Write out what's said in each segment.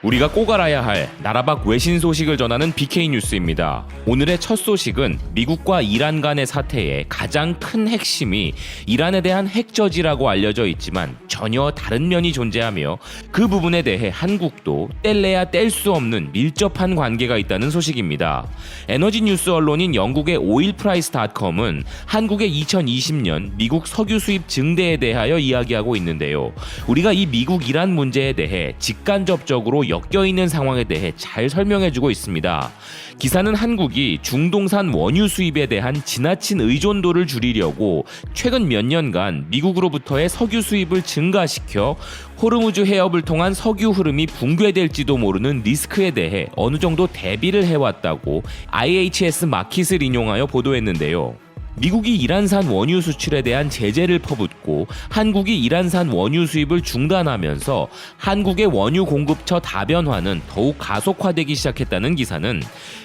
우리가 꼭 알아야 할 나라 밖 외신 소식을 전하는 BK뉴스입니다. 오늘의 첫 소식은 미국과 이란 간의 사태의 가장 큰 핵심이 이란에 대한 핵저지라고 알려져 있지만 전혀 다른 면이 존재하며 그 부분에 대해 한국도 뗄래야 뗄 수 없는 밀접한 관계가 있다는 소식입니다. 에너지 뉴스 언론인 영국의 oilprice.com은 한국의 2020년 미국 석유 수입 증대에 대하여 이야기하고 있는데요. 우리가 이 미국 이란 문제에 대해 직간접적으로 엮여있는 상황에 대해 잘 설명해주고 있습니다. 기사는 한국이 중동산 원유 수입에 대한 지나친 의존도를 줄이려고 최근 몇 년간 미국으로부터의 석유 수입을 증가시켜 호르무즈 해협을 통한 석유 흐름이 붕괴될지도 모르는 리스크에 대해 어느 정도 대비를 해왔다고 IHS 마킷을 인용하여 보도했는데요. 미국이 이란산 원유 수출에 대한 제재를 퍼붓고 한국이 이란산 원유 수입을 중단하면서 한국의 원유 공급처 다변화는 더욱 가속화되기 시작했다는 기사는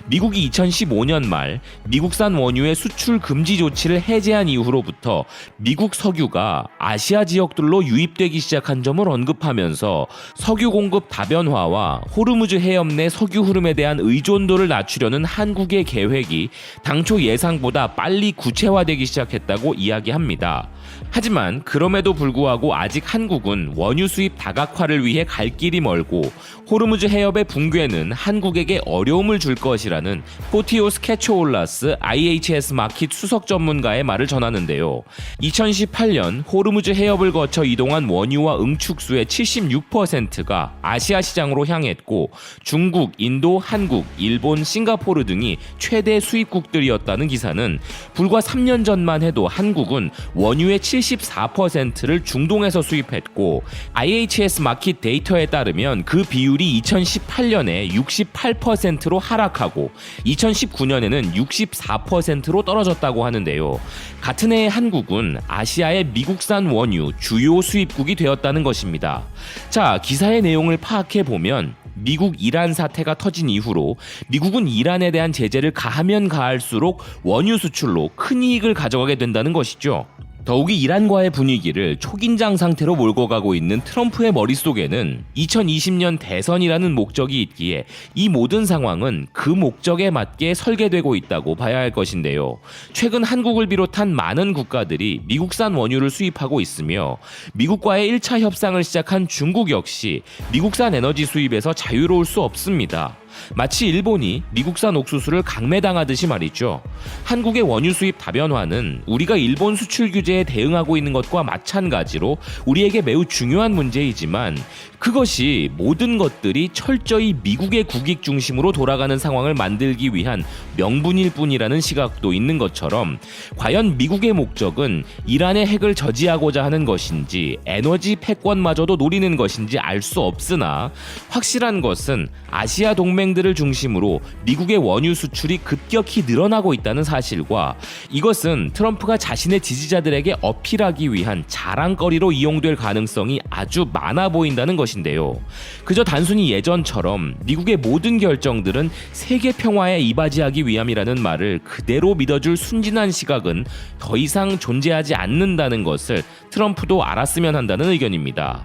미국이 2015년 말 미국산 원유의 수출 금지 조치를 해제한 이후로부터 미국 석유가 아시아 지역들로 유입되기 시작한 점을 언급하면서 석유 공급 다변화와 호르무즈 해협 내 석유 흐름에 대한 의존도를 낮추려는 한국의 계획이 당초 예상보다 빨리 구체화되기 시작했다고 이야기합니다. 하지만 그럼에도 불구하고 아직 한국은 원유 수입 다각화를 위해 갈 길이 멀고 호르무즈 해협의 붕괴는 한국에게 어려움을 줄 것이라는 포티오스 캐초올라스 IHS 마킷 수석 전문가의 말을 전하는데요. 2018년 호르무즈 해협을 거쳐 이동한 원유와 응축수의 76%가 아시아 시장으로 향했고 중국, 인도, 한국, 일본, 싱가포르 등이 최대 수입국들이었다는 기사는 불과 3년 전만 해도 한국은 원유의 74%를 중동에서 수입했고 IHS 마킷 데이터에 따르면 그 비율이 2018년에 68%로 하락하고 2019년에는 64%로 떨어졌다고 하는데요. 같은 해에 한국은 아시아의 미국산 원유 주요 수입국이 되었다는 것입니다. 자, 기사의 내용을 파악해보면 미국 이란 사태가 터진 이후로 미국은 이란에 대한 제재를 가하면 가할수록 원유 수출로 큰 이익을 가져가게 된다는 것이죠. 더욱이 이란과의 분위기를 초긴장 상태로 몰고 가고 있는 트럼프의 머릿속에는 2020년 대선이라는 목적이 있기에 이 모든 상황은 그 목적에 맞게 설계되고 있다고 봐야 할 것인데요. 최근 한국을 비롯한 많은 국가들이 미국산 원유를 수입하고 있으며 미국과의 1차 협상을 시작한 중국 역시 미국산 에너지 수입에서 자유로울 수 없습니다. 마치 일본이 미국산 옥수수를 강매당하듯이 말이죠. 한국의 원유 수입 다변화는 우리가 일본 수출 규제에 대응하고 있는 것과 마찬가지로 우리에게 매우 중요한 문제이지만 그것이 모든 것들이 철저히 미국의 국익 중심으로 돌아가는 상황을 만들기 위한 명분일 뿐이라는 시각도 있는 것처럼 과연 미국의 목적은 이란의 핵을 저지하고자 하는 것인지 에너지 패권마저도 노리는 것인지 알 수 없으나 확실한 것은 아시아 동맹들을 중심으로 미국의 원유 수출이 급격히 늘어나고 있다는 사실과 이것은 트럼프가 자신의 지지자들에게 어필하기 위한 자랑거리로 이용될 가능성이 아주 많아 보인다는 것인데요. 그저 단순히 예전처럼 미국의 모든 결정들은 세계 평화에 이바지하기 위함이라는 말을 그대로 믿어줄 순진한 시각은 더 이상 존재하지 않는다는 것을 트럼프도 알았으면 한다는 의견입니다.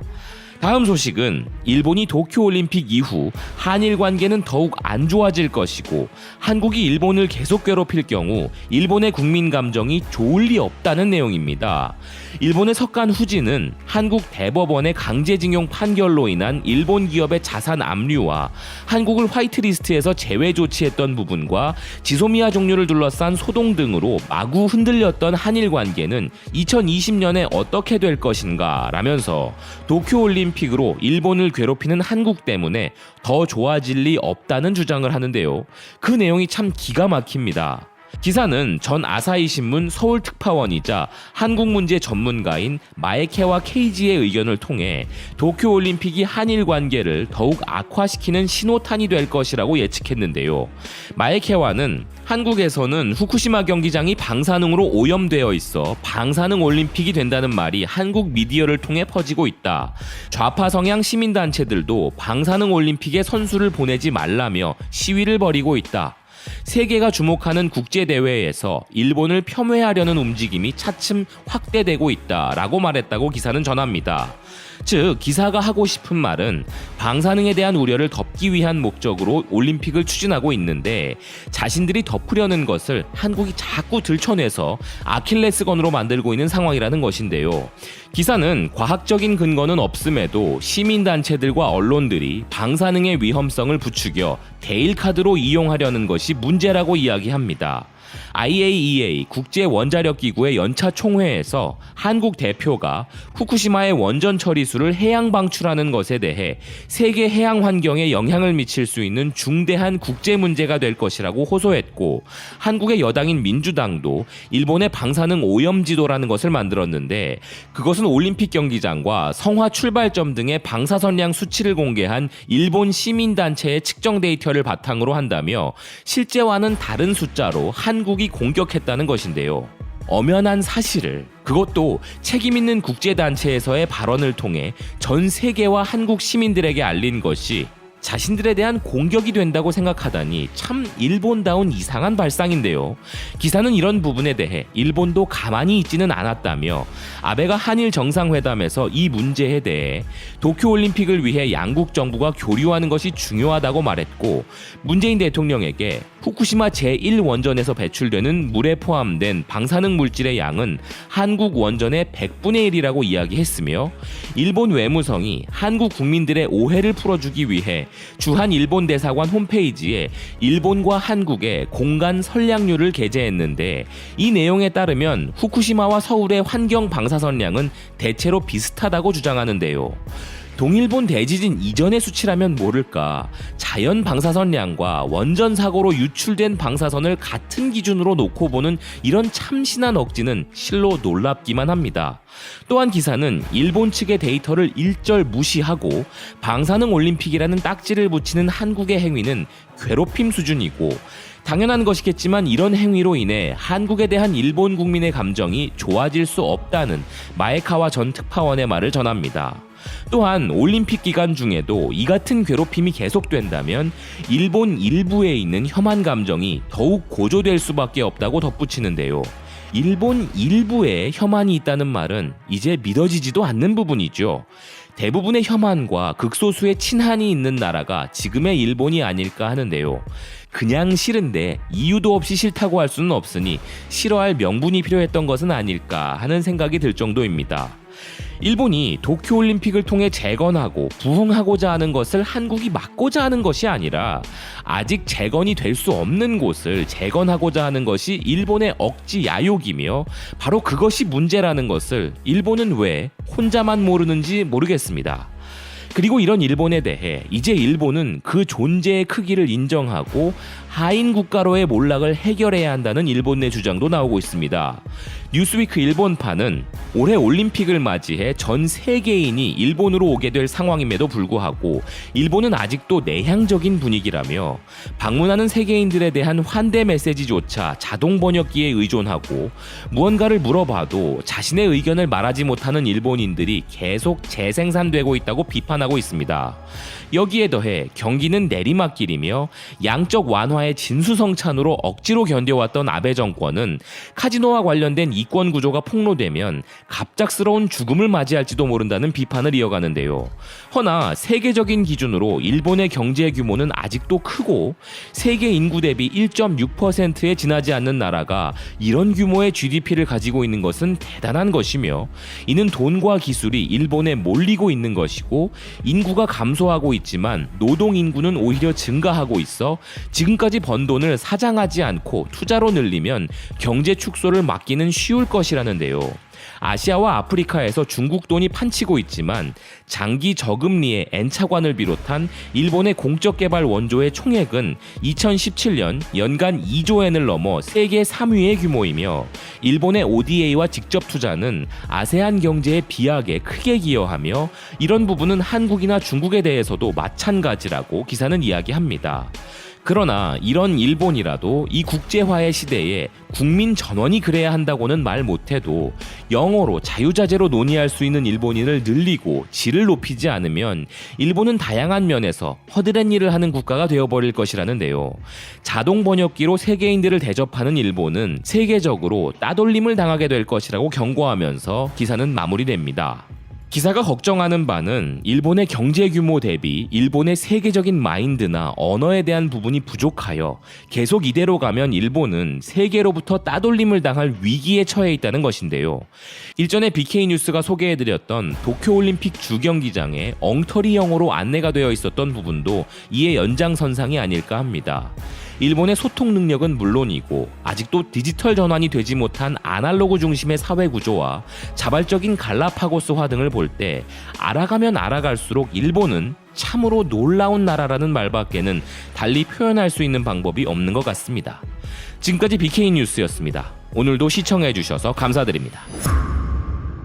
다음 소식은 일본이 도쿄올림픽 이후 한일 관계는 더욱 안 좋아질 것이고 한국이 일본을 계속 괴롭힐 경우 일본의 국민 감정이 좋을 리 없다는 내용입니다. 일본의 석간 후지는 한국 대법원의 강제징용 판결로 인한 일본 기업의 자산 압류와 한국을 화이트리스트에서 제외 조치했던 부분과 지소미아 종류를 둘러싼 소동 등으로 마구 흔들렸던 한일 관계는 2020년에 어떻게 될 것인가 라면서 도쿄올림픽으로 일본을 괴롭히는 한국 때문에 더 좋아질 리 없다는 주장을 하는데요. 그 내용이 참 기가 막힙니다. 기사는 전 아사히 신문 서울 특파원이자 한국 문제 전문가인 마에케와 케이지의 의견을 통해 도쿄올림픽이 한일 관계를 더욱 악화시키는 신호탄이 될 것이라고 예측했는데요. 마에케와는 한국에서는 후쿠시마 경기장이 방사능으로 오염되어 있어 방사능 올림픽이 된다는 말이 한국 미디어를 통해 퍼지고 있다. 좌파 성향 시민단체들도 방사능 올림픽에 선수를 보내지 말라며 시위를 벌이고 있다. 세계가 주목하는 국제대회에서 일본을 폄훼하려는 움직임이 차츰 확대되고 있다라고 말했다고 기사는 전합니다. 즉 기사가 하고 싶은 말은 방사능에 대한 우려를 덮기 위한 목적으로 올림픽을 추진하고 있는데 자신들이 덮으려는 것을 한국이 자꾸 들춰내서 아킬레스건으로 만들고 있는 상황이라는 것인데요. 기사는 과학적인 근거는 없음에도 시민단체들과 언론들이 방사능의 위험성을 부추겨 데일카드로 이용하려는 것이 문제라고 이야기합니다. IAEA 국제원자력기구의 연차 총회에서 한국 대표가 후쿠시마의 원전 처리수를 해양 방출하는 것에 대해 세계 해양 환경에 영향을 미칠 수 있는 중대한 국제 문제가 될 것이라고 호소했고, 한국의 여당인 민주당도 일본의 방사능 오염 지도라는 것을 만들었는데 그것은 올림픽 경기장과 성화 출발점 등의 방사선량 수치를 공개한 일본 시민단체의 측정 데이터를 바탕으로 한다며 실제와는 다른 숫자로 한국이 공격했다는 것인데요. 엄연한 사실을, 그것도 책임있는 국제단체에서의 발언을 통해 전 세계와 한국 시민들에게 알린 것이 자신들에 대한 공격이 된다고 생각하다니 참 일본다운 이상한 발상인데요. 기사는 이런 부분에 대해 일본도 가만히 있지는 않았다며 아베가 한일 정상회담에서 이 문제에 대해 도쿄올림픽을 위해 양국 정부가 교류하는 것이 중요하다고 말했고, 문재인 대통령에게 후쿠시마 제1원전에서 배출되는 물에 포함된 방사능 물질의 양은 한국 원전의 100분의 1이라고 이야기했으며, 일본 외무성이 한국 국민들의 오해를 풀어주기 위해 주한 일본 대사관 홈페이지에 일본과 한국의 공간 선량률을 게재했는데, 이 내용에 따르면 후쿠시마와 서울의 환경 방사선량은 대체로 비슷하다고 주장하는데요. 동일본 대지진 이전의 수치라면 모를까, 자연 방사선량과 원전 사고로 유출된 방사선을 같은 기준으로 놓고 보는 이런 참신한 억지는 실로 놀랍기만 합니다. 또한 기사는 일본 측의 데이터를 일절 무시하고 방사능 올림픽이라는 딱지를 붙이는 한국의 행위는 괴롭힘 수준이고, 당연한 것이겠지만 이런 행위로 인해 한국에 대한 일본 국민의 감정이 좋아질 수 없다는 마에카와 전 특파원의 말을 전합니다. 또한 올림픽 기간 중에도 이 같은 괴롭힘이 계속된다면 일본 일부에 있는 혐한 감정이 더욱 고조될 수밖에 없다고 덧붙이는데요. 일본 일부에 혐한이 있다는 말은 이제 믿어지지도 않는 부분이죠. 대부분의 혐한과 극소수의 친한이 있는 나라가 지금의 일본이 아닐까 하는데요. 그냥 싫은데 이유도 없이 싫다고 할 수는 없으니 싫어할 명분이 필요했던 것은 아닐까 하는 생각이 들 정도입니다. 일본이 도쿄올림픽을 통해 재건하고 부흥하고자 하는 것을 한국이 막고자 하는 것이 아니라 아직 재건이 될 수 없는 곳을 재건하고자 하는 것이 일본의 억지 야욕이며, 바로 그것이 문제라는 것을 일본은 왜 혼자만 모르는지 모르겠습니다. 그리고 이런 일본에 대해 이제 일본은 그 존재의 크기를 인정하고 하인 국가로의 몰락을 해결해야 한다는 일본 내 주장도 나오고 있습니다. 뉴스위크 일본판은 올해 올림픽을 맞이해 전 세계인이 일본으로 오게 될 상황임에도 불구하고 일본은 아직도 내향적인 분위기라며 방문하는 세계인들에 대한 환대 메시지조차 자동 번역기에 의존하고, 무언가를 물어봐도 자신의 의견을 말하지 못하는 일본인들이 계속 재생산되고 있다고 비판하고 있습니다. 여기에 더해 경기는 내리막길이며 양적 완화의 진수성찬으로 억지로 견뎌왔던 아베 정권은 카지노와 관련된 이권 구조가 폭로되면 갑작스러운 죽음을 맞이할지도 모른다는 비판을 이어가는데요. 허나 세계적인 기준으로 일본의 경제 규모는 아직도 크고 세계 인구 대비 1.6%에 지나지 않는 나라가 이런 규모의 GDP를 가지고 있는 것은 대단한 것이며, 이는 돈과 기술이 일본에 몰리고 있는 것이고, 인구가 감소하고 있지만 노동 인구는 오히려 증가하고 있어 지금까지 번 돈을 사장하지 않고 투자로 늘리면 경제 축소를 막기는 쉬울 것이라는데요. 아시아와 아프리카에서 중국 돈이 판치고 있지만 장기 저금리의 N차관을 비롯한 일본의 공적 개발 원조의 총액은 2017년 연간 2조엔을 넘어 세계 3위의 규모이며, 일본의 ODA와 직접 투자는 아세안 경제의 비약에 크게 기여하며, 이런 부분은 한국이나 중국에 대해서도 마찬가지라고 기사는 이야기합니다. 그러나 이런 일본이라도 이 국제화의 시대에 국민 전원이 그래야 한다고는 말 못해도 영어로 자유자재로 논의할 수 있는 일본인을 늘리고 질을 높이지 않으면 일본은 다양한 면에서 허드렛 일을 하는 국가가 되어버릴 것이라는데요. 자동 번역기로 세계인들을 대접하는 일본은 세계적으로 따돌림을 당하게 될 것이라고 경고하면서 기사는 마무리됩니다. 기사가 걱정하는 바는 일본의 경제 규모 대비 일본의 세계적인 마인드나 언어에 대한 부분이 부족하여 계속 이대로 가면 일본은 세계로부터 따돌림을 당할 위기에 처해 있다는 것인데요. 일전에 BK 뉴스가 소개해드렸던 도쿄올림픽 주경기장에 엉터리 영어로 안내가 되어 있었던 부분도 이의 연장선상이 아닐까 합니다. 일본의 소통 능력은 물론이고 아직도 디지털 전환이 되지 못한 아날로그 중심의 사회 구조와 자발적인 갈라파고스화 등을 볼 때 알아가면 알아갈수록 일본은 참으로 놀라운 나라라는 말밖에는 달리 표현할 수 있는 방법이 없는 것 같습니다. 지금까지 BK 뉴스였습니다. 오늘도 시청해주셔서 감사드립니다.